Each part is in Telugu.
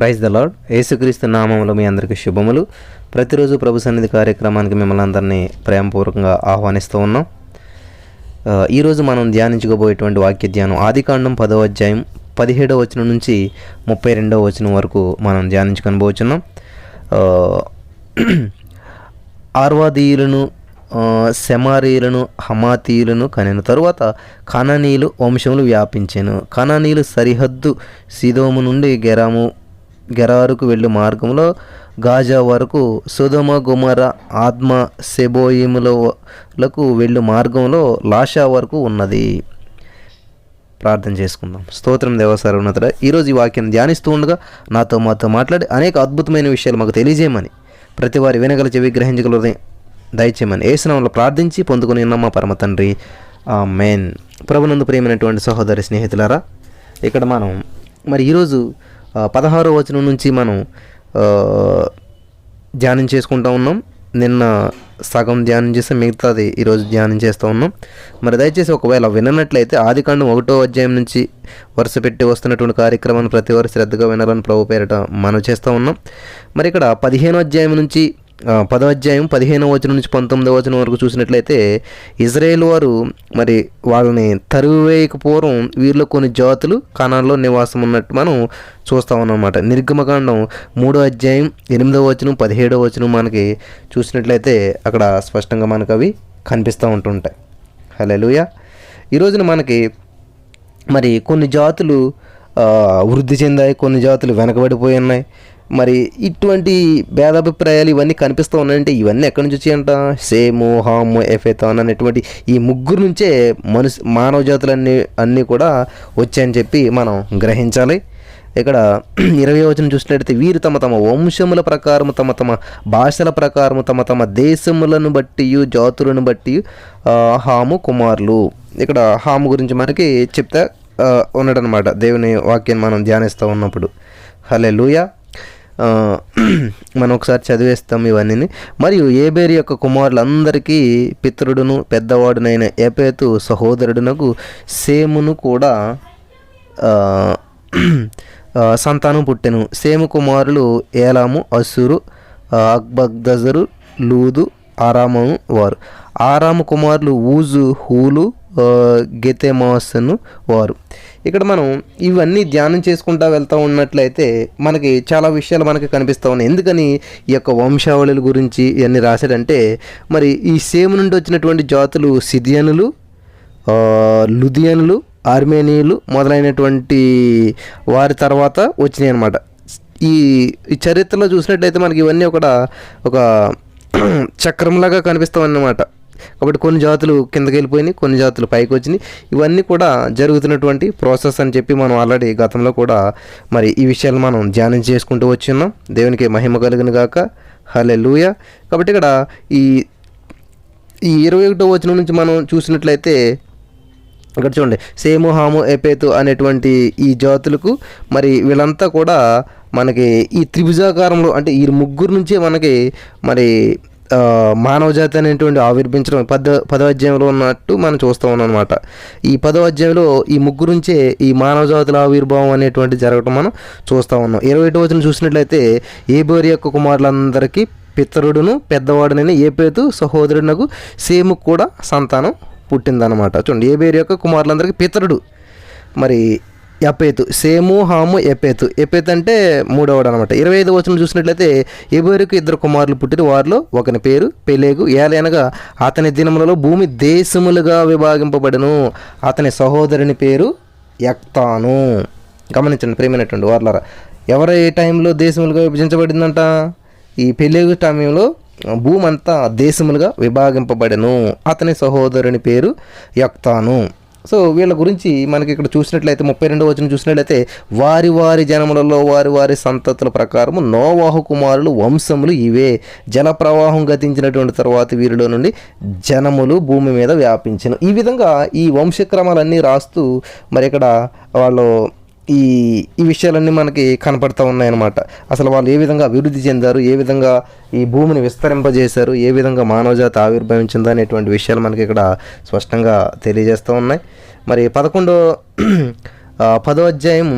Praise the lord. యేసుక్రీస్తు నామములో మీ అందరికీ శుభములు. ప్రతిరోజు ప్రభు సన్నిధి కార్యక్రమానికి మిమ్మల్ని అందరినీ ప్రేమపూర్వకంగా ఆహ్వానిస్తూ ఉన్నాం. ఈరోజు మనం ధ్యానించుకోబోయేటువంటి వాక్య ధ్యానం ఆదికాండం 10వ అధ్యాయం 17వ వచనం నుంచి 32వ వచనం వరకు మనం ధ్యానించుకొనబోతున్నాం. ఆర్వాదీయులను, సెమారీయులను, హమాతీయులను కనిన తరువాత కనానీయులు వంశములు వ్యాపించెను. కనానీయులు సరిహద్దు సీదోము నుండి గెరారుకు వెళ్ళు మార్గంలో గాజా వరకు, సొదొమ, గొమొర్రా, ఆద్మా, సెబోయిములకు వెళ్ళు మార్గంలో లాషా వరకు ఉన్నది. ప్రార్థన చేసుకుందాం. స్తోత్రం దేవ సర్వోన్నతుడా, ఈరోజు ఈ వాక్యం ధ్యానిస్తూ ఉండగా మాతో మాట్లాడి అనేక అద్భుతమైన విషయాలు మాకు తెలియజేయమని, ప్రతి వారి వినగల చెవి గ్రహించగల దయచేయమని యేసు నామములో ప్రార్థించి పొందుకుని ఉన్నాం మా పరమ తండ్రి, ఆమేన్. ప్రభునందు ప్రియమైనటువంటి సహోదరి స్నేహితులారా, ఇక్కడ మనం ఈరోజు 16వ వచనం నుంచి మనం ధ్యానం చేసుకుంటూ ఉన్నాం. నిన్న సగం ధ్యానం చేస్తే మిగతాది ఈరోజు ధ్యానం చేస్తూ ఉన్నాం. దయచేసి ఒకవేళ విననట్లయితే ఆదికాండం 1వ అధ్యాయం నుంచి వరుస పెట్టి వస్తున్నటువంటి కార్యక్రమాన్ని ప్రతి వారు శ్రద్ధగా వినాలని ప్రభు పేరిట మనం చేస్తూ ఉన్నాం. ఇక్కడ 15వ అధ్యాయం నుంచి 10వ అధ్యాయం 15వ వచనం నుంచి 19వ వచనం వరకు చూసినట్లయితే ఇజ్రాయేల్ వారు వాళ్ళని తరివేయక పూర్వం వీరిలో కొన్ని జాతులు కనాన్లో నివాసం ఉన్నట్టు మనం చూస్తూ ఉన్నామన్నమాట. నిర్గమకాండం 3వ అధ్యాయం 8వ వచనం 17వ వచనం మనకి చూసినట్లయితే అక్కడ స్పష్టంగా మనకు అవి కనిపిస్తూ ఉంటుంటాయి. హల్లెలూయా. ఈరోజున మనకి కొన్ని జాతులు వృద్ధి చెందాయి, కొన్ని జాతులు వెనకబడిపోయి ఉన్నాయి. ఇటువంటి భేదాభిప్రాయాలు ఇవన్నీ కనిపిస్తూ ఉన్నాయంటే ఇవన్నీ ఎక్కడి నుంచి వచ్చాయంట? సేము, హాము, ఎఫెతాన్ అనేటువంటి ఈ ముగ్గురు నుంచే మానవ జాతులన్నీ కూడా వచ్చాయని చెప్పి మనం గ్రహించాలి. ఇక్కడ 20వ వచనం చూసినట్లయితే వీరు తమ తమ వంశముల ప్రకారము, తమ తమ భాషల ప్రకారము, తమ తమ దేశములను బట్టి, జాతులను బట్టి హాము కుమారులు. ఇక్కడ హాము గురించి మనకి చెప్తా ఉన్నాడనమాట దేవుని వాక్యాన్ని మనం ధ్యానిస్తూ ఉన్నప్పుడు. హల్లెలూయా. మనం ఒకసారి చదివేస్తాం ఇవన్నీ. మరియు ఏబేరు యొక్క కుమారులందరికీ పితరుడును పెద్దవాడునైన ఎపెతు సహోదరుడునకు సేమును కూడా సంతానం పుట్టెను. సేము కుమారులు ఏలాము, అస్సూరు, అక్బగ్దజరు, లూదు, ఆరాము వారు. ఆరాము కుమారులు ఊజు, హూలు, గెతెమాసను వారు. ఇక్కడ మనం ఇవన్నీ ధ్యానం చేసుకుంటూ వెళ్తూ ఉన్నట్లయితే మనకి చాలా విషయాలు మనకి కనిపిస్తూ ఉన్నాయి. ఎందుకని ఈ యొక్క వంశావళుల గురించి ఇవన్నీ రాశాడంటే ఈ సేము నుండి వచ్చినటువంటి జాతులు సిదియనులు, లుదియనులు, ఆర్మేనియులు మొదలైనటువంటి వారి తర్వాత వచ్చినాయి అన్నమాట. ఈ చరిత్రలో చూసినట్లయితే మనకి ఇవన్నీ ఒక చక్రంలాగా కనిపిస్తాం అన్నమాట. కాబట్టి కొన్ని జాతులు కిందకి వెళ్ళిపోయినాయి, కొన్ని జాతులు పైకి వచ్చినాయి. ఇవన్నీ కూడా జరుగుతున్నటువంటి ప్రాసెస్ అని చెప్పి మనం ఆల్రెడీ గతంలో కూడా ఈ విషయాలు మనం ధ్యానం చేసుకుంటూ వచ్చున్నాం. దేవునికి మహిమ కలుగును గాక. హల్లెలూయా. కాబట్టి ఇక్కడ ఈ 21వ వచనం నుంచి మనం చూసినట్లయితే ఇక్కడ చూడండి, సేము, హాము, ఎపెతు అనేటువంటి ఈ జాతులకు వీళ్ళంతా కూడా మనకి ఈ త్రిభుజాకారంలో, అంటే ఈ ముగ్గురు నుంచే మనకి మానవ జాతి అనేటువంటి ఆవిర్భించడం 10వ అధ్యాయంలో ఉన్నట్టు మనం చూస్తూ ఉన్నాం అనమాట. ఈ 10వ అధ్యాయంలో ఈ ముగ్గురు నుంచే ఈ మానవ జాతుల ఆవిర్భావం అనేటువంటి జరగడం మనం చూస్తూ ఉన్నాం. 21వ వచనం చూసినట్లయితే ఏబేరు యొక్క కుమారులందరికీ పితరుడును పెద్దవాడునైన ఎపెతు సహోదరునకు సేము కూడా సంతానం పుట్టిందనమాట. చూడండి, ఏబేరు యొక్క కుమారులందరికీ పితరుడు ఎపెతు, సేము, హాము, ఎపెతు. ఎపెతు అంటే మూడవడు అనమాట. 25వ వచనం చూసినట్లయితే ఏబేరుకు 2 కుమారులు పుట్టిన వారిలో ఒకని పేరు పెలేగు. ఏలైనగా అతని దినములలో భూమి దేశములుగా విభాగింపబడెను. అతని సహోదరుని పేరు యక్తాను. గమనించండి ప్రియమైనటువంటి వారలారా, ఎవరు ఏ టైంలో దేశములుగా విభజించబడిందంట? ఈ పెలేగు టైంలో భూమి అంతా దేశములుగా విభాగింపబడెను. అతని సహోదరుని పేరు యక్తాను. సో వీళ్ళ గురించి మనకి ఇక్కడ చూసినట్లయితే 32వ వచనం చూసినట్లయితే వారి వారి జనములలో వారి వారి సంతతుల ప్రకారము నోవాహు కుమారులు వంశములు ఇవే. జల ప్రవాహం గతించినటువంటి తర్వాత వీరిలో నుండి జనములు భూమి మీద వ్యాపించను. ఈ విధంగా ఈ వంశక్రమాలన్నీ రాస్తూ ఇక్కడ వాళ్ళు ఈ విషయాలన్నీ మనకి కనపడుతూ ఉన్నాయన్నమాట. అసలు వాళ్ళు ఏ విధంగా అభివృద్ధి చెందారు, ఏ విధంగా ఈ భూమిని విస్తరింపజేశారు, ఏ విధంగా మానవజాతి ఆవిర్భవించిందో అనేటువంటి విషయాలు మనకి ఇక్కడ స్పష్టంగా తెలియజేస్తూ ఉన్నాయి. 10వ అధ్యాయం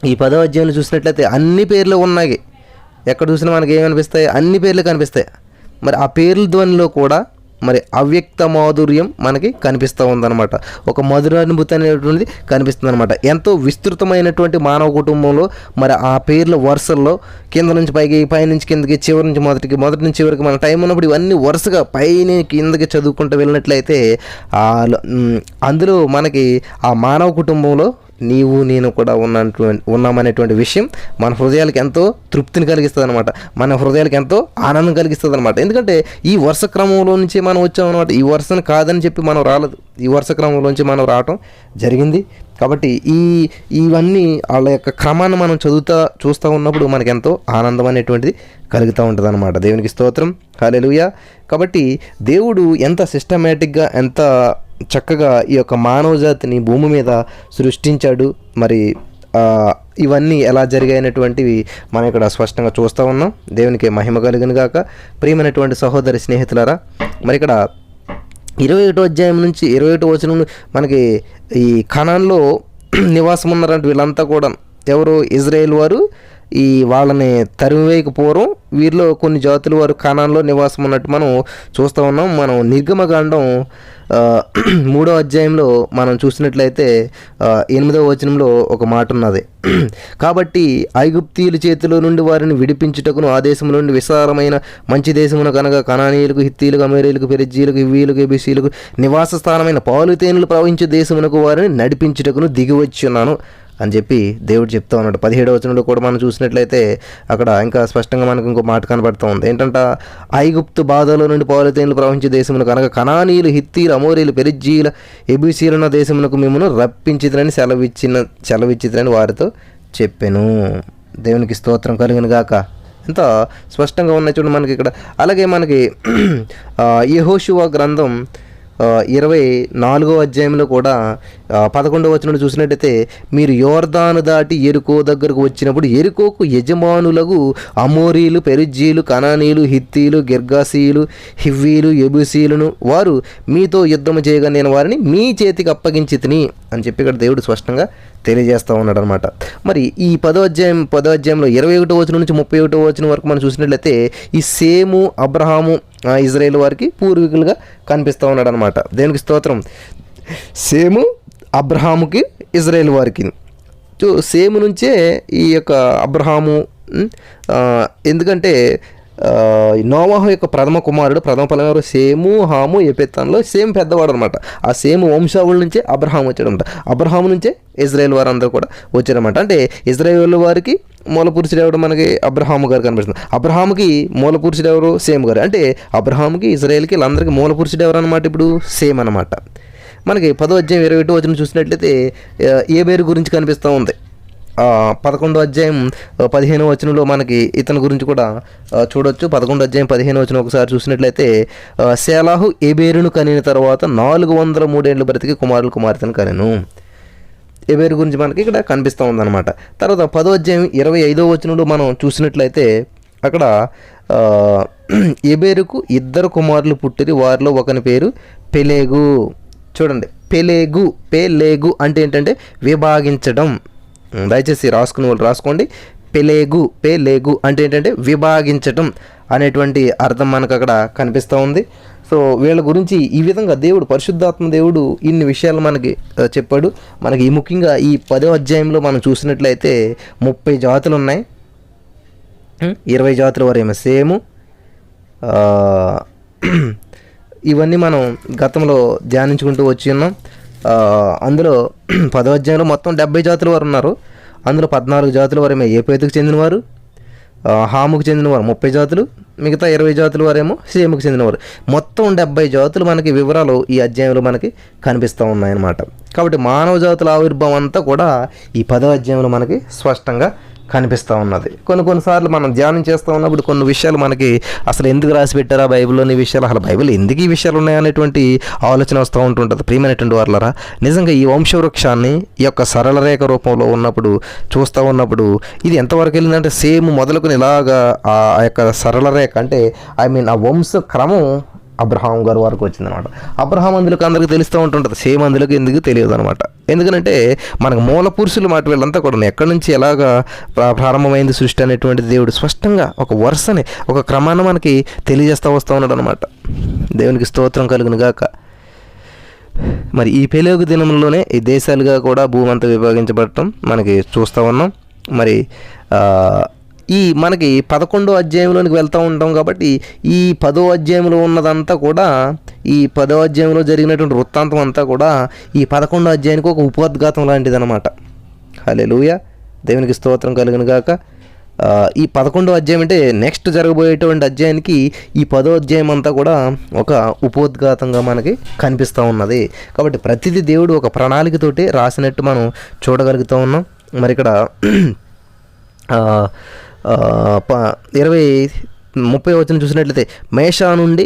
ఈ 10వ అధ్యాయంలో చూసినట్లయితే అన్ని పేర్లు ఉన్నాయి. ఎక్కడ చూసినా మనకి ఏమనిపిస్తాయి, అన్ని పేర్లు కనిపిస్తాయి. మరి ఆ పేర్ల ధ్వనిలో కూడా మరి అవ్యక్త మాధుర్యం మనకి కనిపిస్తూ ఉందన్నమాట. ఒక మధురానుభూతి అనేటువంటిది కనిపిస్తుంది అనమాట. ఎంతో విస్తృతమైనటువంటి మానవ కుటుంబంలో మరి ఆ పేర్ల వరుసల్లో కింద నుంచి పైకి, పైనుంచి కిందకి, చివరి నుంచి మొదటికి, మొదటి నుంచి చివరికి మన టైం ఉన్నప్పుడు ఇవన్నీ వరుసగా పైన కిందకి చదువుకుంటూ వెళ్ళినట్లయితే అందులో మనకి ఆ మానవ కుటుంబంలో నీవు నేను కూడా ఉన్నామనేటువంటి విషయం మన హృదయాలకు ఎంతో తృప్తిని కలిగిస్తుంది అనమాట. మన హృదయాలకు ఎంతో ఆనందం కలిగిస్తుంది అనమాట. ఎందుకంటే ఈ వరుస క్రమంలో నుంచి మనం వచ్చామన్నమాట. ఈ వరుసను కాదని చెప్పి మనం రాలేదు, ఈ వరుస క్రమంలోంచి మనం రావటం జరిగింది. కాబట్టి ఇవన్నీ వాళ్ళ యొక్క క్రమాన్ని మనం చూస్తూ ఉన్నప్పుడు మనకి ఎంతో ఆనందం అనేటువంటిది కలుగుతూ ఉంటుంది అనమాట. దేవునికి స్తోత్రం, హల్లెలూయా. కాబట్టి దేవుడు ఎంత సిస్టమేటిక్గా, ఎంత చక్కగా ఈ యొక్క మానవ జాతిని భూమి మీద సృష్టించాడు. మరి ఇవన్నీ ఎలా జరిగాయనేటువంటివి మనం ఇక్కడ స్పష్టంగా చూస్తూ ఉన్నాం. దేవునికి మహిమ కలుగును గాక. ప్రియమైనటువంటి సహోదరి స్నేహితులారా, మరి ఇక్కడ 21వ అధ్యాయం నుంచి 21వ వచనం మనకి ఈ కనాన్లో నివాసం ఉన్నారంటే వీళ్ళంతా కూడా ఎవరు, ఇజ్రాయేల్ వారు. ఈ వాళ్ళని తరిమివేయక పూర్వం వీరిలో కొన్ని జాతుల వారు కనాన్లో నివాసం ఉన్నట్టు మనం చూస్తూ ఉన్నాం. మనం నిర్గమకాండం 3వ అధ్యాయంలో మనం చూసినట్లయితే 8వ వచనంలో ఒక మాట ఉన్నది. కాబట్టి ఐగుప్తీయుల చేతిలో నుండి వారిని విడిపించుటకును ఆ దేశం నుండి విశాలమైన మంచి దేశమును కనుక కనానీయులకు, హిత్తీయులకు, అమోరీయులకు, పెరిజ్జీయులకు, హివ్వీయులకు, యెబూసీయులకు నివాస స్థానమైన పాలు తేనెలు ప్రవహించే దేశమునకు వారిని నడిపించుటకును దిగివచ్చి ఉన్నాను అని చెప్పి దేవుడు చెప్తా ఉన్నాడు. 17వ వచనంలో కూడా మనం చూసినట్లయితే అక్కడ ఇంకా స్పష్టంగా మనకు ఇంకో మాట కనబడుతూ ఉంది. ఏంటంటే ఐగుప్తు బాధలో నుండి పాలుతేనెలు ప్రవహించే దేశమును కనుక కనానీయులు, హిత్తీయులు, అమోరీయులు, పెరిజ్జీయుల, యెబూసీయులున్న దేశమునకు మిమ్మల్ని రప్పించిదని సెలవిచ్చిదని వారితో చెప్పాను. దేవునికి స్తోత్రం కలుగును గాక. ఎంత స్పష్టంగా ఉన్నాయి చూడండి మనకి ఇక్కడ. అలాగే మనకి యెహోషువ గ్రంథం 24వ అధ్యాయంలో కూడా 11వ వచనం చూసినట్టయితే, మీరు యోర్దాను దాటి ఎరికో దగ్గరకు వచ్చినప్పుడు ఎరికోకు యజమానులకు అమోరీలు, పెరిజ్జీలు, కనానీయులు, హిత్తీలు, గిర్గాసీయులు, హివ్వీలు, యెబూసీయులను వారు మీతో యుద్ధము చేయగా నేను వారిని మీ చేతికి అప్పగించి తిని అని చెప్పి ఇక్కడ దేవుడు స్పష్టంగా తెలియజేస్తూ ఉన్నాడు అనమాట. మరి ఈ 10వ అధ్యాయంలో 21వ వచనం నుంచి 31వ వచనం వరకు మనం చూసినట్లయితే ఈ సేము, అబ్రహాము, ఇజ్రాయేల్ వారికి పూర్వీకులుగా కనిపిస్తూ ఉన్నాడు అనమాట. దేవునికి స్తోత్రం. సేము అబ్రహాముకి, ఇజ్రాయేల్ వారికి. సేము నుంచే ఈ యొక్క అబ్రహాము, ఎందుకంటే నోవాహు యొక్క ప్రథమ కుమారుడు సేము, హాము, ఎపెత్తాన్లో సేమ్ పెద్దవాడు అనమాట. ఆ సేము వంశావళి నుంచే అబ్రహాం వచ్చాడనమాట. అబ్రహాము నుంచే ఇజ్రాయేల్ వారందరూ కూడా వచ్చారనమాట. అంటే ఇజ్రాయేల్ వారికి మూల పురుషుడు ఎవరు మనకి అబ్రహాము గారు కనిపిస్తుంది. అబ్రహాముకి మూల పురుషుడు ఎవరు, సేమ్ గారు. అంటే అబ్రహాముకి, ఇజ్రాయేల్కి వీళ్ళందరికీ మూల పురుషుడు ఎవరు అనమాట, ఇప్పుడు సేమ్ అనమాట. మనకి 10వ అధ్యాయం 21వ వచనం చూసినట్లయితే ఏబేరు గురించి కనిపిస్తూ ఉంది. 11వ అధ్యాయం 15వ వచనంలో మనకి ఇతని గురించి కూడా చూడొచ్చు. 11వ అధ్యాయం 15వ వచనం ఒకసారి చూసినట్లయితే, సేలాహు ఏబేరును కనిన తర్వాత 403 ఏళ్ళు బ్రతికి కుమార్తెను కనెను. ఏబేరు గురించి మనకి ఇక్కడ కనిపిస్తూ ఉందన్నమాట. తర్వాత 10వ అధ్యాయం 25వ వచనంలో మనం చూసినట్లయితే అక్కడ ఏబేరుకు 2 కుమారులు పుట్టిరి, వారిలో ఒకని పేరు పెలేగు. చూడండి, పెలేగు అంటే ఏంటంటే విభాగించడం. దయచేసి రాసుకునే వాళ్ళు రాసుకోండి. పెలేగు అంటే ఏంటంటే విభాగించటం అనేటువంటి అర్థం మనకు అక్కడ కనిపిస్తూ ఉంది. సో వీళ్ళ గురించి ఈ విధంగా దేవుడు, పరిశుద్ధాత్మ దేవుడు ఇన్ని విషయాలు మనకి చెప్పాడు. మనకి ముఖ్యంగా ఈ 10వ అధ్యాయంలో మనం చూసినట్లయితే 30 జాతులు ఉన్నాయి. 20 జాతుల వరేమో సేము. ఇవన్నీ మనం గతంలో ధ్యానించుకుంటూ వచ్చి ఉన్నాం. అందులో 10వ అధ్యాయంలో మొత్తం 70 జాతుల వారు ఉన్నారు. అందులో 14 జాతుల వారేమో ఏపేతుకు చెందినవారు, హాముకు చెందినవారు 30 జాతులు, మిగతా 20 జాతుల వారేమో సేముకు చెందినవారు. మొత్తం 70 జాతులు మనకి వివరాలు ఈ అధ్యాయంలో మనకి కనిపిస్తూ ఉన్నాయన్నమాట. కాబట్టి మానవ జాతుల ఆవిర్భావం అంతా కూడా ఈ 10వ అధ్యాయంలో మనకి స్పష్టంగా కనిపిస్తూ ఉన్నది. కొన్నిసార్లు మనం ధ్యానం చేస్తూ ఉన్నప్పుడు కొన్ని విషయాలు మనకి అసలు ఎందుకు రాసి పెట్టారా బైబిల్లోని విషయాలు, అసలు బైబిల్ ఎందుకు ఈ విషయాలు ఉన్నాయనేటువంటి ఆలోచన వస్తూ ఉంటుంటుంది. ప్రియమైనటువంటి వారులారా, నిజంగా ఈ వంశవృక్షాన్ని ఈ యొక్క సరళ రేఖ రూపంలో ఉన్నప్పుడు చూస్తూ ఉన్నప్పుడు ఇది ఎంతవరకు వెళ్ళిందంటే సేమ్ మొదలుకొని ఇలాగా ఆ యొక్క సరళ రేఖ అంటే ఆ వంశ క్రమం అబ్రహాం గారి వరకు వచ్చిందనమాట. అబ్రహాం అందులోకి అందరికీ తెలుస్తూ ఉంటుంటుంది, సేమ్ అందులోకి ఎందుకు తెలియదు అనమాట. ఎందుకంటే మనకు మూల పురుషులు మాట వీళ్ళంతా కూడా ఎక్కడి నుంచి ఎలాగా ప్రారంభమైంది సృష్టి అనేటువంటిది దేవుడు స్పష్టంగా ఒక వరుసని ఒక క్రమాన్ని మనకి తెలియజేస్తూ వస్తూ ఉన్నాడు అనమాట. దేవునికి స్తోత్రం కలుగును గాక. మరి ఈ పెలుగు దినంలోనే ఈ దేశాలుగా కూడా భూమి అంతా విభాగించబడటం మనకి చూస్తూ ఉన్నాం. మరి ఈ మనకి 11వ అధ్యాయంలోనికి వెళ్తూ ఉంటాం కాబట్టి ఈ 10వ అధ్యాయంలో ఉన్నదంతా కూడా, ఈ 10వ అధ్యాయంలో జరిగినటువంటి వృత్తాంతం అంతా కూడా ఈ 11వ అధ్యాయానికి ఒక ఉపోద్ఘాతం లాంటిది అనమాట. హల్లెలూయా, దేవునికి స్తోత్రం కలుగును గాక. ఈ 11వ అధ్యాయం అంటే నెక్స్ట్ జరగబోయేటువంటి అధ్యాయానికి ఈ 10వ అధ్యాయం అంతా కూడా ఒక ఉపోద్ఘాతంగా మనకి కనిపిస్తూ ఉన్నది. కాబట్టి ప్రతిదీ దేవుడు ఒక ప్రణాళికతోటి రాసినట్టు మనం చూడగలుగుతూ ఉన్నాం. మరి ఇక్కడ 30 వచనం చూసినట్లయితే, మేషా నుండి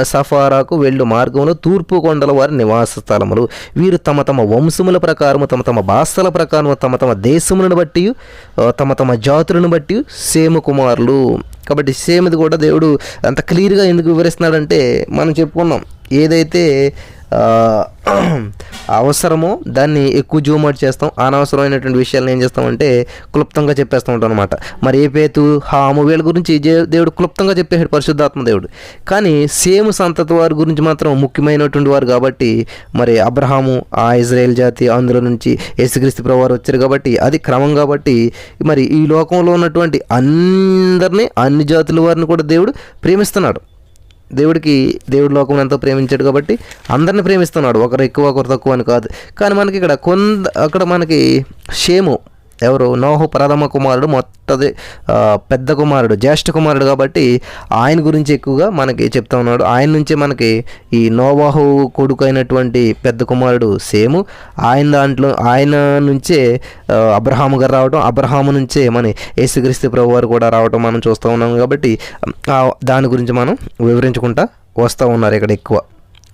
సఫారాకు వెళ్ళు మార్గంలో తూర్పు కొండల వారి నివాస స్థలములు, వీరు తమ తమ వంశముల ప్రకారము తమ తమ భాషల ప్రకారము తమ తమ దేశములను బట్టి తమ తమ జాతులను బట్టి సేము కుమారులు. కాబట్టి సేముది కూడా దేవుడు అంత క్లియర్గా ఎందుకు వివరిస్తున్నాడంటే, మనం చెప్పుకున్నాం ఏదైతే అవసరమో దాన్ని ఎక్కువ జూమ్ అవుట్ చేస్తాం, అనవసరమైనటువంటి విషయాలను ఏం చేస్తామంటే క్లుప్తంగా చెప్పేస్తూ ఉంటాం అనమాట. మరి ఏపేతు హాము వీళ్ళ గురించి దేవుడు క్లుప్తంగా చెప్పేసాడు పరిశుద్ధాత్మ దేవుడు. కానీ సేమ్ సంతతి వారి గురించి మాత్రం ముఖ్యమైనటువంటి వారు కాబట్టి, మరి అబ్రహాము ఆ ఇజ్రాయేల్ జాతి, అందులో నుంచి యేసుక్రీస్తు ప్రభువు వారు వచ్చారు కాబట్టి అది క్రమం. కాబట్టి మరి ఈ లోకంలో ఉన్నటువంటి అందరినీ, అన్ని జాతుల వారిని కూడా దేవుడు ప్రేమిస్తున్నాడు. దేవుడు లోకం ఎంతో ప్రేమించాడు కాబట్టి అందరిని ప్రేమిస్తున్నాడు, ఒకరు ఎక్కువ ఒకరు తక్కువ అని కాదు. కానీ మనకి ఇక్కడ అక్కడ మనకి షేము ఎవరు, నోహు ప్రథమ కుమారుడు, పెద్ద కుమారుడు, జ్యేష్ఠ కుమారుడు కాబట్టి ఆయన గురించి ఎక్కువగా మనకి చెప్తా ఉన్నాడు. ఆయన నుంచే మనకి ఈ నోవాహు కొడుకు అయినటువంటి పెద్ద కుమారుడు సేము, ఆయన నుంచే అబ్రహాము గారు రావడం, అబ్రహాము నుంచే మన యేసుక్రీస్తు ప్రభు వారు కూడా రావడం మనం చూస్తూ ఉన్నాం. కాబట్టి దాని గురించి మనం వివరించుకుంటా వస్తూ ఉన్నారు ఇక్కడ ఎక్కువ.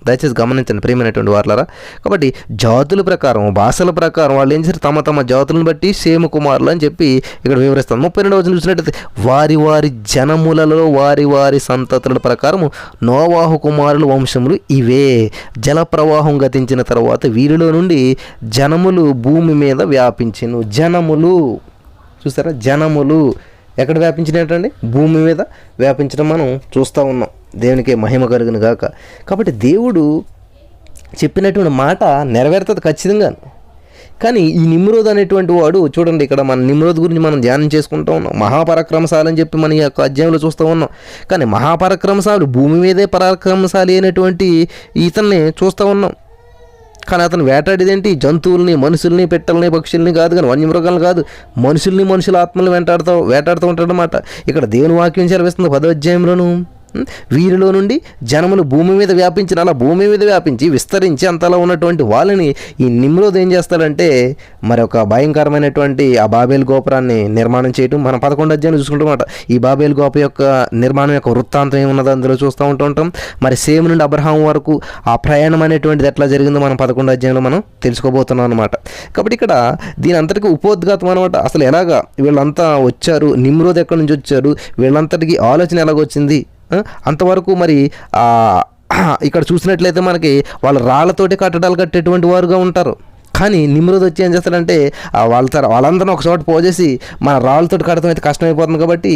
దయచేసి గమనించండి ప్రియమైనటువంటి వారులారా. కాబట్టి జాతుల ప్రకారం, భాషల ప్రకారం వాళ్ళు ఏం చేశారు, తమ తమ జాతులను బట్టి సేము కుమారులు అని చెప్పి ఇక్కడ వివరిస్తాను. 32వ వచనం చూసినట్లయితే, వారి వారి జనములలో వారి వారి సంతతుల ప్రకారము నోవాహు కుమారుల వంశములు ఇవే. జల ప్రవాహం గతించిన తర్వాత వీరిలో నుండి జనములు భూమి మీద వ్యాపించెను. జనములు చూసారా, జనములు ఎక్కడ వ్యాపించినట్టండి, భూమి మీద వ్యాపించడం మనం చూస్తూ ఉన్నాం. దేవునికి మహిమ కలుగును గాక. కాబట్టి దేవుడు చెప్పినటువంటి మాట నెరవేరుతుంది ఖచ్చితంగా. కానీ ఈ నిమ్రోద్ అనేటువంటి వాడు చూడండి, ఇక్కడ మన నిమ్రోద్ గురించి మనం ధ్యానం చేసుకుంటూ ఉన్నాం. మహాపరాక్రమశాలి అని చెప్పి మన ఈ యొక్క అధ్యాయంలో చూస్తూ ఉన్నాం. కానీ మహాపరాక్రమశాలి, భూమి మీదే పరాక్రమశాలి అయినటువంటి ఇతన్ని చూస్తూ ఉన్నాం. కానీ అతను వేటాడేదేంటి, జంతువుల్ని, మనుషుల్ని, పెట్టల్ని, పక్షుల్ని కాదు, కానీ వన్యమృగాలను కాదు, మనుషుల ఆత్మల్ని వేటాడుతూ ఉంటాడు అన్నమాట. ఇక్కడ దేవుని వాక్యం సెలవిస్తుంది 10వ అధ్యాయంలోను, వీరిలో నుండి జనములు భూమి మీద వ్యాపించిన, అలా భూమి మీద వ్యాపించి విస్తరించి అంతలా ఉన్నటువంటి వాళ్ళని ఈ నిమ్రోద్ ఏం చేస్తాడంటే మరి ఒక భయంకరమైనటువంటి ఆ బాబేల్ గోపురాన్ని నిర్మాణం చేయటం మనం 11వ అధ్యాయంలో చూసుకుంటామన్నమాట. ఈ బాబేల్ గోప యొక్క నిర్మాణం యొక్క వృత్తాంతం ఏమున్నదో అందులో చూస్తూ ఉంటాం. మరి సేమ్ నుండి అబ్రహాం వరకు ఆ ప్రయాణం అనేటువంటిది ఎట్లా జరిగిందో మనం 11వ అధ్యాయంలో మనం తెలుసుకోబోతున్నాం అనమాట. కాబట్టి ఇక్కడ దీని అంతటికీ ఉపోద్ఘాతం అనమాట. అసలు ఎలాగా వీళ్ళంతా వచ్చారు, నిమ్రోద్ ఎక్కడి నుంచి వచ్చారు, వీళ్ళంతటికీ ఆలోచన ఎలాగొచ్చింది అంతవరకు. మరి ఇక్కడ చూసినట్లయితే మనకి వాళ్ళు రాళ్లతోటి కట్టడాలు కట్టేటువంటి వారుగా ఉంటారు. కానీ నిమ్రోద్ వచ్చి ఏం చేస్తాడంటే వాళ్ళందరూ ఒక చోట పోజేసి మన రాళ్ళతోటి కట్టడం అయితే కష్టమైపోతుంది కాబట్టి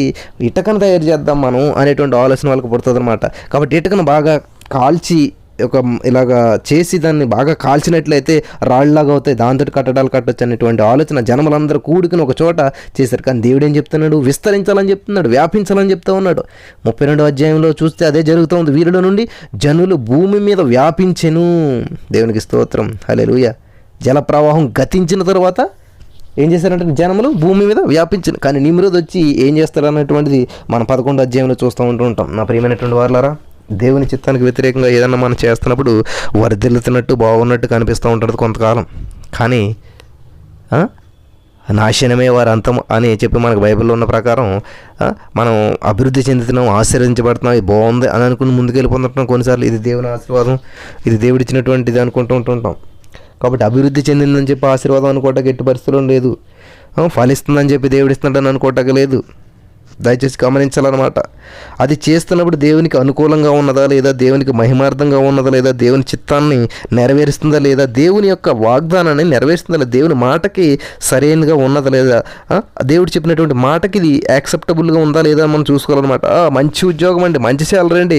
ఇటుకను తయారు చేద్దాం మనం అనేటువంటి ఆలోచన వాళ్ళకి పుడుతుంది అనమాట. కాబట్టి ఇటుకను బాగా కాల్చి ఒక ఇలాగా చేసి దాన్ని బాగా కాల్చినట్లయితే రాళ్ళలాగా అవుతాయి, దాంతో కట్టడాలు కట్టొచ్చు అనేటువంటి ఆలోచన జనములందరూ కూడుకుని ఒక చోట చేశారు. కానీ దేవుడు ఏం చెప్తున్నాడు, విస్తరించాలని చెప్తున్నాడు, వ్యాపించాలని చెప్తా ఉన్నాడు. 32వ అధ్యాయంలో చూస్తే అదే జరుగుతుంది. వీరిలో నుండి జనులు భూమి మీద వ్యాపించెను. దేవునికి స్తోత్రం, హల్లెలూయా. జల ప్రవాహం గతించిన తర్వాత ఏం చేశారంటే జనములు భూమి మీద వ్యాపించిన. కానీ నిమ్రోద్ వచ్చి ఏం చేస్తారు అన్నటువంటిది మనం 11వ అధ్యాయంలో చూస్తూ ఉంటాం. నా ప్రియమైనటువంటి వారులారా, దేవుని చిత్తానికి వ్యతిరేకంగా ఏదన్నా మనం చేస్తున్నప్పుడు వర్ధిల్లుతున్నట్టు బాగున్నట్టు కనిపిస్తూ ఉంటుంది కొంతకాలం. కానీ నాశనమే వారి అంతం అని చెప్పి మనకు బైబిల్లో ఉన్న ప్రకారం మనం అభివృద్ధి చెందుతున్నాం, ఆశీర్వదించబడుతున్నాం, ఇది బాగుంది అని అనుకుని ముందుకెళ్ళిపోతుంటాం. కొన్నిసార్లు ఇది దేవుని ఆశీర్వాదం, ఇది దేవుడిచ్చినటువంటిది అనుకుంటూ ఉంటుంటాం. కాబట్టి అభివృద్ధి చెందిందని చెప్పి ఆశీర్వాదం అనుకోవటానికి ఎట్టి పరిస్థితుల్లో లేదు. ఫలిస్తుందని చెప్పి దేవుడిస్తున్నాడని అనుకోవటానికి లేదు. దయచేసి గమనించాలన్నమాట. అది చేస్తున్నప్పుడు దేవునికి అనుకూలంగా ఉన్నదా లేదా, దేవునికి మహిమార్థంగా ఉన్నదా లేదా, దేవుని చిత్తాన్ని నెరవేరుస్తుందా లేదా, దేవుని యొక్క వాగ్దానాన్ని నెరవేరుస్తుందా లేదా, దేవుని మాటకి సరైనగా ఉన్నదా లేదా, దేవుడు చెప్పినటువంటి మాటకి ఇది యాక్సెప్టబుల్గా ఉందా లేదా మనం చూసుకోవాలన్నమాట. మంచి ఉద్యోగం అండి, మంచి శాలరీ అండి,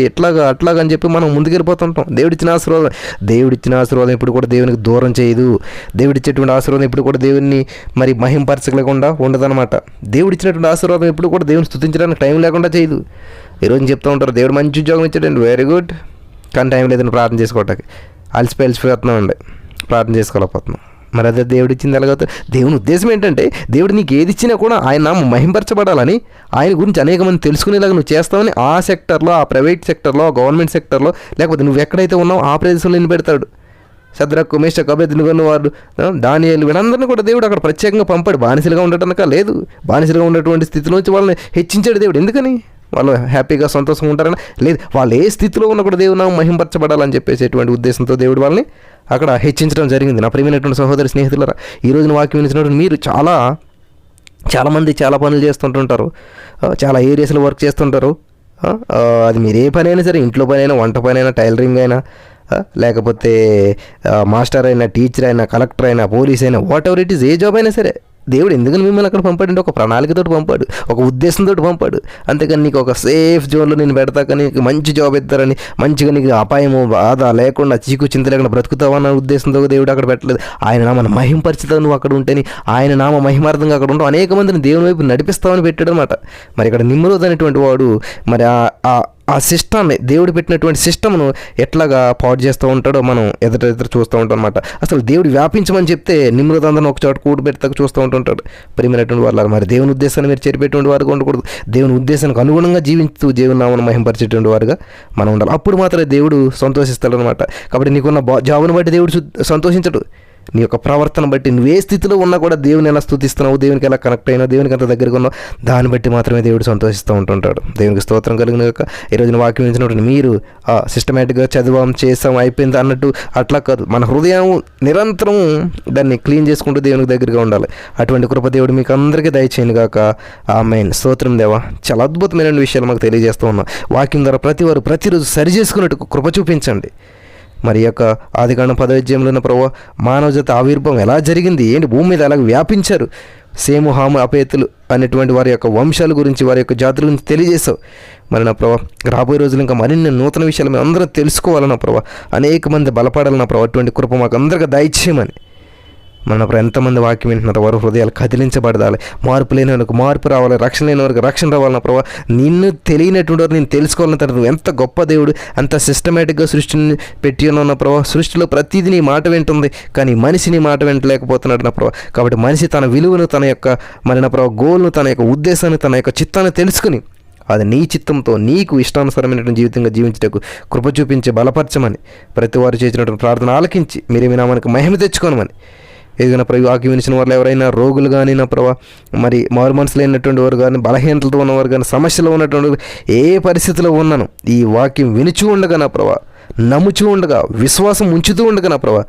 అట్లాగా అని చెప్పి మనం ముందుకెళ్ళిపోతుంటాం. దేవుడిచ్చిన ఆశీర్వాదం ఇప్పుడు కూడా దేవునికి దూరం చేయదు. దేవుడిచ్చేటువంటి ఆశీర్వాదం ఇప్పుడు కూడా దేవుడిని మరి మహింపరచలేకుండా ఉండదన్నమాట. దేవుడిచ్చినటువంటి ఆశీర్వాదం ఎప్పుడు కూడా దేవుని స్తుతించడానికి టైం లేకుండా చేయదు. ఈరోజు చెప్తూ ఉంటారు, దేవుడు మంచి ఉద్యోగం ఇచ్చాడండి, వెరీ గుడ్, కానీ టైం లేదని ప్రార్థన చేసుకోవటానికి అలసిపోతున్నాం అండి, ప్రార్థన చేసుకోలేకపోతున్నాం. మరి అదే దేవుడు ఇచ్చింది ఎలాగవుతుంది? దేవుని ఉద్దేశం ఏంటంటే, దేవుడు నీకు ఏది ఇచ్చినా కూడా ఆయన నామం మహింపరచబడాలని, ఆయన గురించి అనేక మంది తెలుసుకునేలాగా నువ్వు చేస్తావని ఆ సెక్టర్లో, ఆ ప్రైవేట్ సెక్టర్లో, ఆ గవర్నమెంట్ సెక్టర్లో, లేకపోతే నువ్వు ఎక్కడైతే ఉన్నావో ఆ ప్రదేశంలో నిన్ను పెడతాడు. శద్రకు, మేషకు, అబేద్నెగోను వారు, దానియేలు, వీళ్ళందరినీ కూడా దేవుడు అక్కడ ప్రత్యేకంగా పంపాడు. బానిసలుగా ఉండటానిక లేదు, బానిసలుగా ఉన్నటువంటి స్థితిలోంచి వాళ్ళని హెచ్చించాడు దేవుడు. ఎందుకని? వాళ్ళు హ్యాపీగా సంతోషంగా ఉంటారని లేదు, వాళ్ళు ఏ స్థితిలో ఉన్నా కూడా దేవుడు నామం మహింపరచబడాలని చెప్పేసేటువంటి ఉద్దేశంతో దేవుడు వాళ్ళని అక్కడ హెచ్చించడం జరిగింది. నా ప్రియమైనటువంటి సహోదరి స్నేహితులారా, ఈ రోజున వాక్యం వినిచినటువంటి మీరు చాలామంది చాలా పనులు చేస్తుంటుంటారు, చాలా ఏరియాస్లో వర్క్ చేస్తుంటారు. అది మీరు ఏ పని అయినా సరే, ఇంట్లో పని అయినా, వంట పని అయినా, టైలరింగ్ అయినా, లేకపోతే మాస్టర్ అయినా, టీచర్ అయినా, కలెక్టర్ అయినా, పోలీస్ అయినా, what ever it is, A job అయినా సరే, దేవుడు ఎందుకని మిమ్మల్ని అక్కడ పంపాడంటే ఒక ప్రణాళికతో పంపాడు, ఒక ఉద్దేశంతో పంపాడు. అంతేకాని నీకు ఒక సేఫ్ జోన్లో నేను పెడతాక నీకు మంచి జాబ్ ఇద్దారని, మంచిగా నీకు అపాయము బాధ లేకుండా, చీకు చింత లేకుండా బ్రతుకుతావన్న ఉద్దేశంతో దేవుడు అక్కడ పెట్టలేదు. ఆయన నామ మహింపరిచితావు నువ్వు అక్కడ ఉంటేని, ఆయన నామ మహిమార్థంగా అక్కడ ఉంటావు, అనేక మందిని దేవుని వైపు నడిపిస్తావని పెట్టాడు అనమాట. మరి ఇక్కడ నిమ్రోద్ అనేటువంటి వాడు మరి ఆ సిస్టాన్ని, దేవుడు పెట్టినటువంటి సిస్టమ్ను ఎట్లాగా పాడు చేస్తూ ఉంటాడో మనం ఎదురు చూస్తూ ఉంటాం అనమాట. అసలు దేవుడు వ్యాపించమని చెప్తే నిమ్రోద్ అందరిని ఒక చోట కూడి పెడతాక చూస్తూ ఉంటుంటాడు. ప్రియమైనటువంటి వాళ్ళు, మరి దేవుని ఉద్దేశాన్ని మీరు చెరిపేటువంటి వారుగా ఉండకూడదు. దేవుని ఉద్దేశానికి అనుగుణంగా జీవించుతూ దేవుని నామను మహింపరిచేటువంటి వారుగా మనం ఉండాలి. అప్పుడు మాత్రమే దేవుడు సంతోషిస్తాడు అనమాట. కాబట్టి నీకున్న జాబును బట్టి దేవుడు సంతోషించడు. నీ యొక్క ప్రవర్తన బట్టి, నువ్వు ఏ స్థితిలో ఉన్నా కూడా దేవుని ఎలా స్తుతిస్తున్నావు, దేవునికి ఎలా కనెక్ట్ అయినా, దేవునికి ఎంత దగ్గరగా ఉన్నావు, దాన్ని బట్టి మాత్రమే దేవుడు సంతోషిస్తూ ఉంటుంటాడు. దేవునికి స్తోత్రం కలిగిన యొక్క ఈ రోజున వాక్యం ఇచ్చినటువంటి మీరు సిస్టమేటిక్గా చదివాం, చేసాం, అయిపోయింది అన్నట్టు అట్లా కాదు. మన హృదయం నిరంతరం దాన్ని క్లీన్ చేసుకుంటూ దేవునికి దగ్గరగా ఉండాలి. అటువంటి కృప దేవుడు మీకు అందరికీ దయచేయను గాక. ఆమేన్. స్తోత్రం దేవా. చాలా అద్భుతమైన విషయాలు మాకు తెలియజేస్తూ ఉన్నాం. వాక్యం ద్వారా ప్రతిరోజు సరి చేసుకున్నట్టు కృప చూపించండి. మరి యొక్క ఆదికాండం 10వ అధ్యాయంలో ఉన్న ప్రభువా, మానవజాతి ఆవిర్భావం ఎలా జరిగింది, ఏంటి, భూమి మీద ఎలాగ వ్యాపించారు, సేము, హాము, అపేతులు అనేటువంటి వారి యొక్క వంశాల గురించి, వారి యొక్క జాతుల గురించి తెలియజేశావు. మరి నా ప్రభా, రాబోయే రోజులు ఇంకా మరిన్ని నూతన విషయాలు మేము అందరం తెలుసుకోవాలన్నా ప్రభా, అనేక మంది బలపడాలన్నా ప్రభా, అటువంటి కృప మాకు అందరికీ దయచేయమని. మనప్పుడు ఎంతమంది వాక్యం వింటున్నారు, వారు హృదయాలు కదిలించబడాలి, మార్పు లేని వారికి మార్పు రావాలి, రక్షణ లేని వారికి రక్షణ రావాలన్న ప్రభావ. నిన్ను తెలియనటువంటి వారు నేను తెలుసుకోవాలని తర్వాత నువ్వు ఎంత గొప్ప దేవుడు, అంత సిస్టమేటిక్గా సృష్టిని పెట్టి ఉన్న ప్రభావ. సృష్టిలో ప్రతిదీ నీ మాట వింటుంది, కానీ మనిషి నీ మాట వింటలేకపోతున్నాడు నా ప్రభావ. కాబట్టి మనిషి తన విలువను, తన యొక్క మరి నా ప్రభావ గోల్ను, తన యొక్క ఉద్దేశాన్ని, తన యొక్క చిత్తాన్ని తెలుసుకుని అది నీ చిత్తంతో నీకు ఇష్టానుసారమైనటువంటి జీవితంగా జీవించటకు కృప చూపించి బలపరచమని, ప్రతి వారు చేసినటువంటి ప్రార్థన ఆలకించి మీరే మీ నామానికి మహిమ తెచ్చుకోనమని. ఏదైనా వాక్యం వినిచిన వాళ్ళు ఎవరైనా రోగులు కానీ నా ప్రభా, మరి మారు మనసు లేనటువంటి వారు కానీ, బలహీనతలతో ఉన్నవారు కానీ, సమస్యలో ఉన్నటువంటి ఏ పరిస్థితిలో ఉన్నాను, ఈ వాక్యం వినుచూ ఉండగా నా ప్రభా, నమ్ముచూ ఉండగా, విశ్వాసం ఉంచుతూ ఉండగా నా ప్రభా,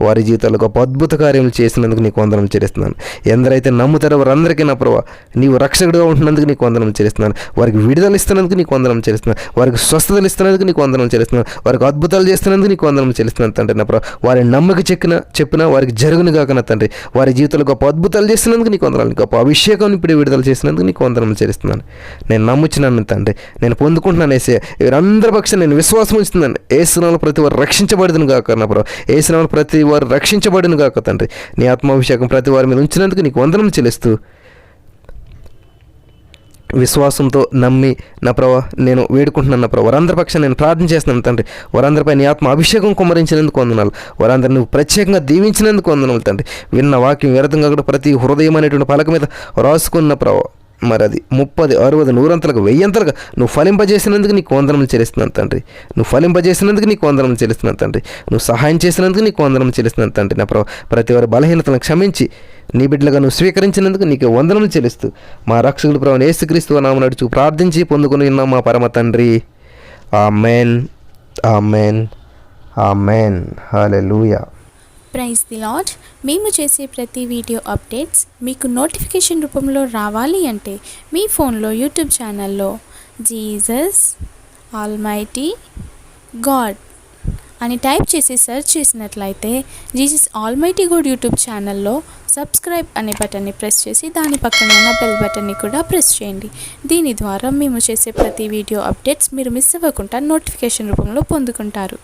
వారి జీవితాల్లో గొప్ప అద్భుత కార్యములు చేసినందుకు నీకు వందనం చెల్లిస్తున్నాను. ఎందరైతే నమ్ముతారో వారందరికీ నా ప్రభా, నీవు రక్షకుడిగా ఉంటున్నందుకు నీకు వందనం చెల్లిస్తున్నాను. వారికి విడుదల ఇస్తున్నందుకు నీకు వందనం చెల్లిస్తున్నాను. వారికి స్వస్థతలు ఇస్తున్నందుకు నీకు వందనం చెల్లిస్తున్నాను. వారికి అద్భుతాలు చేస్తున్నందుకు నీకు వందనం చెల్లిస్తున్నాను తండ్రి నా ప్రభా. వారి నమ్మక చెప్పినా వారికి జరుగును కాక నా తండ్రి, వారి జీవితంలో గొప్ప అద్భుతాలు చేస్తున్నందుకు నీకు వందనాలు, గొప్ప అభిషేకం ఇప్పుడు విడుదల చేసినందుకు నీకు వందనం చెల్లిస్తున్నాను. నేను నమ్ముచున్నాను తండ్రి, నేను పొందుకుంటున్నాను ఏసయ్య. వీరందరి పక్షం నేను విశ్వాసం ఉంచుతున్నాను. ఏసునామములో ప్రతి వారు రక్షించబడుదును గాక నా ప్రభా. ఏసునామములో ప్రతి వారు రక్షించబడును గాక తండ్రి. నీ ఆత్మాభిషేకం ప్రతి వారి మీద ఉంచినందుకు నీకు వందనం చెల్లిస్తూ, విశ్వాసంతో నమ్మి నా ప్రభా నేను వేడుకుంటున్నాను నా ప్రభా. వారందరి పక్షాన నేను ప్రార్థన చేస్తున్నాను తండ్రి. వారందరిపై నీ ఆత్మ అభిషేకం కుమ్మరించినందుకు వందనాలు. వారందరిని నువ్వు ప్రత్యేకంగా దీవించినందుకు వందనాలు తండ్రి. విన్న వాక్యం వ్యర్థంగా కూడా ప్రతి హృదయం అనేటువంటి పలక మీద రాసుకున్న ప్రభా, మరి అది 30, 60, 100 100 నువ్వు ఫలింపజేసినందుకు నీకు వందనములు చెల్లిస్తున్నాను తండ్రి. నువ్వు ఫలింపజేసినందుకు నీకు వందనములు చెల్లిస్తున్నాను తండ్రి. నువ్వు సహాయం చేసినందుకు నీకు వందనములు చెల్లిస్తున్నాను తండ్రి. నా ప్రభా, ప్రతి వారి బలహీనతలను క్షమించి నీ బిడ్డలుగా నువ్వు స్వీకరించినందుకు నీకు వందనములు చెల్లిస్తూ, మా రక్షకుడు ప్రభు యేసుక్రీస్తు నామమున నడుచు ప్రార్థించి పొందుకొని ఉన్నాం మా పరమ తండ్రి. Amen, amen, amen. Hallelujah. Praise the lord. మేము చేసే ప్రతి వీడియో అప్డేట్స్ మీకు నోటిఫికేషన్ రూపంలో రావాలి అంటే మీ ఫోన్లో యూట్యూబ్ ఛానల్లో జీసస్ ఆల్మైటీ గాడ్ అని టైప్ చేసి సెర్చ్ చేసినట్లయితే జీసస్ ఆల్మైటీ గాడ్ యూట్యూబ్ ఛానల్లో సబ్స్క్రైబ్ అనే బటన్ని ప్రెస్ చేసి దాని పక్కన ఉన్న బెల్ బటన్ని కూడా ప్రెస్ చేయండి. దీని ద్వారా మేము చేసే ప్రతి వీడియో అప్డేట్స్ మీరు మిస్ అవ్వకుండా నోటిఫికేషన్ రూపంలో పొందుకుంటారు.